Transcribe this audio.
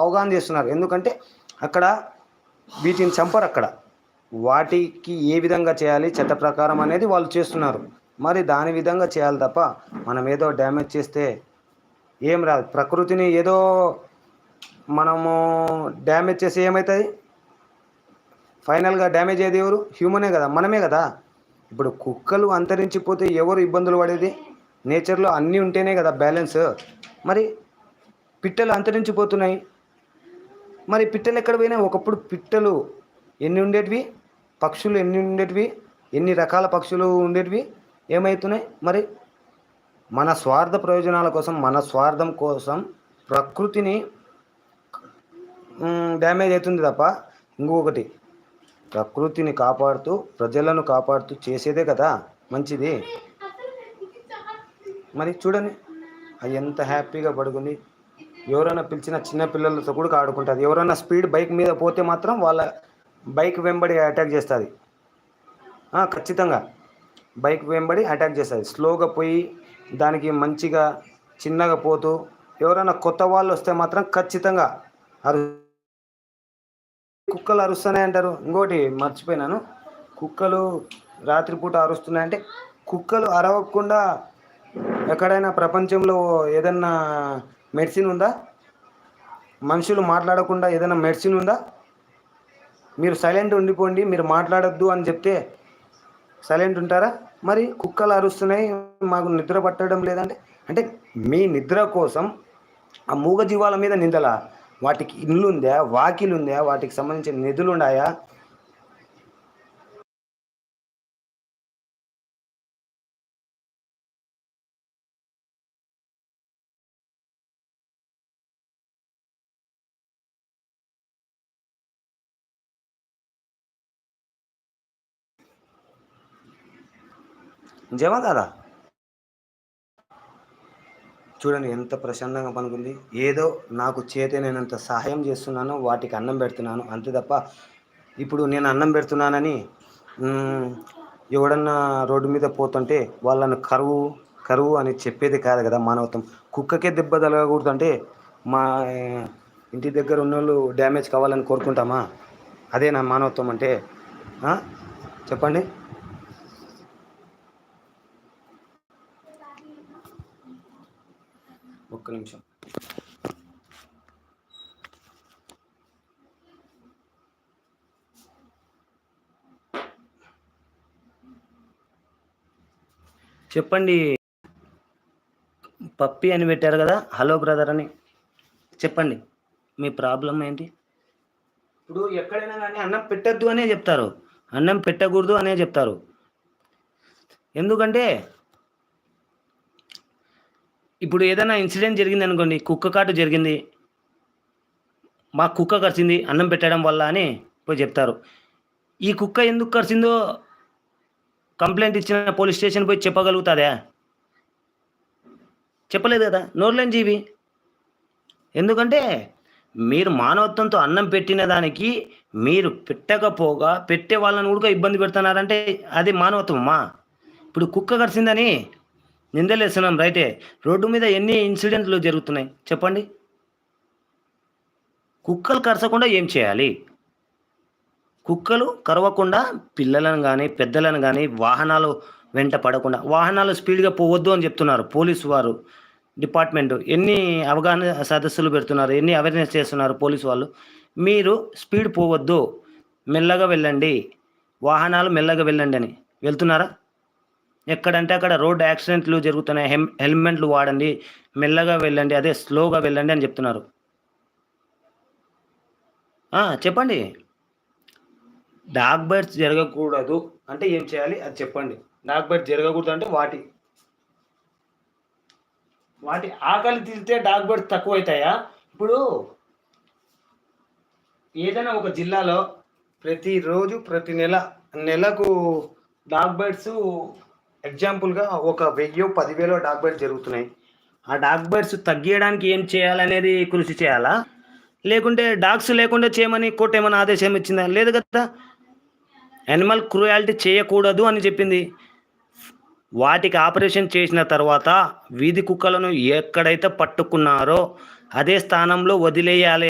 అవగాహన చేస్తున్నారు. ఎందుకంటే అక్కడ వీటిని చంపరు. అక్కడ వాటికి ఏ విధంగా చేయాలి చట్ట ప్రకారం అనేది వాళ్ళు చేస్తున్నారు. మరి దాని విధంగా చేయాలి తప్ప మనం ఏదో డ్యామేజ్ చేస్తే ఏం రాదు. ప్రకృతిని ఏదో మనము డ్యామేజ్ చేస్తే ఏమవుతుంది? ఫైనల్గా డ్యామేజ్ అయ్యేది ఎవరు? హ్యూమనే కదా, మనమే కదా. ఇప్పుడు కుక్కలు అంతరించిపోతే ఎవరు ఇబ్బందులు పడేది? నేచర్లో అన్నీ ఉంటేనే కదా బ్యాలెన్స్. మరి పిట్టలు అంతరించిపోతున్నాయి. మరి పిట్టలు ఎక్కడ పోయినాయి? ఒకప్పుడు పిట్టలు ఎన్ని ఉండేటివి, పక్షులు ఎన్ని ఉండేటివి, ఎన్ని రకాల పక్షులు ఉండేటివి, ఏమవుతున్నాయి? మరి మన స్వార్థ ప్రయోజనాల కోసం, మన స్వార్థం కోసం ప్రకృతిని డ్యామేజ్ అవుతుంది తప్ప ఇంకొకటి ప్రకృతిని కాపాడుతూ ప్రజలను కాపాడుతూ చేసేదే కదా మంచిది. మరి చూడండి అది ఎంత హ్యాపీగా పడుకుంది. ఎవరైనా పిలిచిన చిన్న పిల్లలతో కూడా ఆడుకుంటుంది. ఎవరైనా స్పీడ్ బైక్ మీద పోతే మాత్రం వాళ్ళ బైక్ వెంబడి అటాక్ చేస్తుంది. ఖచ్చితంగా బైక్ వెంబడి అటాక్ చేస్తుంది. స్లోగా పోయి దానికి మంచిగా చిన్నగా పోతూ ఎవరైనా కొత్త వాళ్ళు వస్తే మాత్రం ఖచ్చితంగా కుక్కలు అరుస్తున్నాయి అంటారు. ఇంకోటి మర్చిపోయినాను, కుక్కలు రాత్రిపూట అరుస్తున్నాయంటే కుక్కలు అరవకుండా ఎక్కడైనా ప్రపంచంలో ఏదన్నా మెడిసిన్ ఉందా? మనుషులు మాట్లాడకుండా ఏదైనా మెడిసిన్ ఉందా? మీరు సైలెంట్ ఉండిపోండి, మీరు మాట్లాడొద్దు అని చెప్తే సైలెంట్ ఉంటారా? మరి కుక్కలు అరుస్తున్నాయి మాకు నిద్ర పట్టడం లేదంటే అంటే మీ నిద్ర కోసం ఆ మూగ జీవాల మీద నిందలా? వాటికి ఇల్లు ఉందా, వాకిలు ఉందా, వాటికి సంబంధించిన నిధులు ఉన్నాయా? నిజమా కాదా? చూడండి ఎంత ప్రశాంతంగా పనుకుంది. ఏదో నాకు చేతనైనంత సహాయం చేస్తున్నాను, వాటికి అన్నం పెడుతున్నాను అంతే తప్ప ఇప్పుడు నేను అన్నం పెడుతున్నానని ఎవడన్నా రోడ్డు మీద పోతుంటే వాళ్ళను కరువు కరువు అని చెప్పేది కాదు కదా మానవత్వం. కుక్కకే దెబ్బ తగలకూడదంటే మా ఇంటి దగ్గర ఉన్న వాళ్ళు డ్యామేజ్ కావాలని కోరుకుంటామా? అదే నా మానవత్వం అంటే? చెప్పండి. ఒక్క నిమిషం. చెప్పండి. పప్పి అని పెట్టారు కదా, హలో బ్రదర్ అని చెప్పండి. మీ ప్రాబ్లం ఏంటి? ఇప్పుడు ఎక్కడైనా కానీ అన్నం పెట్టద్దు అనే చెప్తారు, అన్నం పెట్టకూడదు అనే చెప్తారు. ఎందుకంటే ఇప్పుడు ఏదైనా ఇన్సిడెంట్ జరిగింది అనుకోండి, కుక్క కాటు జరిగింది, మా కుక్క కరిచింది అన్నం పెట్టడం వల్ల అని పోయి చెప్తారు. ఈ కుక్క ఎందుకు కరిచిందో కంప్లైంట్ ఇచ్చిన పోలీస్ స్టేషన్ పోయి చెప్పగలుగుతుందా? చెప్పలేదు కదా, నోరులేని జీవి. ఎందుకంటే మీరు మానవత్వంతో అన్నం పెట్టిన దానికి మీరు పెట్టకపోగా పెట్టే వాళ్ళని కూడా ఇబ్బంది పెడుతున్నారంటే అది మానవత్వమా? ఇప్పుడు కుక్క కరిచిందని నిందలేస్తున్నాం రైటే, రోడ్డు మీద ఎన్ని ఇన్సిడెంట్లు జరుగుతున్నాయి చెప్పండి. కుక్కలు కరచకుండా ఏం చేయాలి? కుక్కలు కరవకుండా పిల్లలను కానీ పెద్దలను కానీ వాహనాలు వెంట పడకుండా, వాహనాలు స్పీడ్గా పోవద్దు అని చెప్తున్నారు పోలీసు వారు డిపార్ట్మెంట్. ఎన్ని అవగాహన సదస్సులు పెడుతున్నారు, ఎన్ని అవేర్నెస్ చేస్తున్నారు పోలీసు వాళ్ళు. మీరు స్పీడ్ పోవద్దు, మెల్లగా వెళ్ళండి, వాహనాలు మెల్లగా వెళ్ళండి అని వెళ్తున్నారా? ఎక్కడంటే అక్కడ రోడ్ యాక్సిడెంట్లు జరుగుతున్నాయి, హెల్మెట్లు వాడండి, మెల్లగా వెళ్ళండి, అదే స్లోగా వెళ్ళండి అని చెప్తున్నారు. చెప్పండి. డాగ్ బైట్స్ జరగకూడదు అంటే ఏం చేయాలి అది చెప్పండి. డాగ్ బైట్స్ జరగకూడదు అంటే వాటి ఆకలి తీరితే డాగ్ బైట్స్ తక్కువ అవుతాయా? ఇప్పుడు ఏదైనా ఒక జిల్లాలో ప్రతిరోజు ప్రతి నెలకు డాగ్ బైట్స్ ఎగ్జాంపుల్గా ఒక 1000 10,000 డాగ్ బైట్స్ జరుగుతున్నాయి. ఆ డాగ్ బైట్స్ తగ్గించడానికి ఏం చేయాలనేది కృషి చేయాలా? లేకుంటే డాగ్స్ లేకుండా చేయమని కోర్టు ఏమైనా ఆదేశం ఇచ్చిందా? లేదు కదా. యానిమల్ క్రూయాలిటీ చేయకూడదు అని చెప్పింది. వాటికి ఆపరేషన్ చేసిన తర్వాత వీధి కుక్కలను ఎక్కడైతే పట్టుకున్నారో అదే స్థానంలో వదిలేయాలి.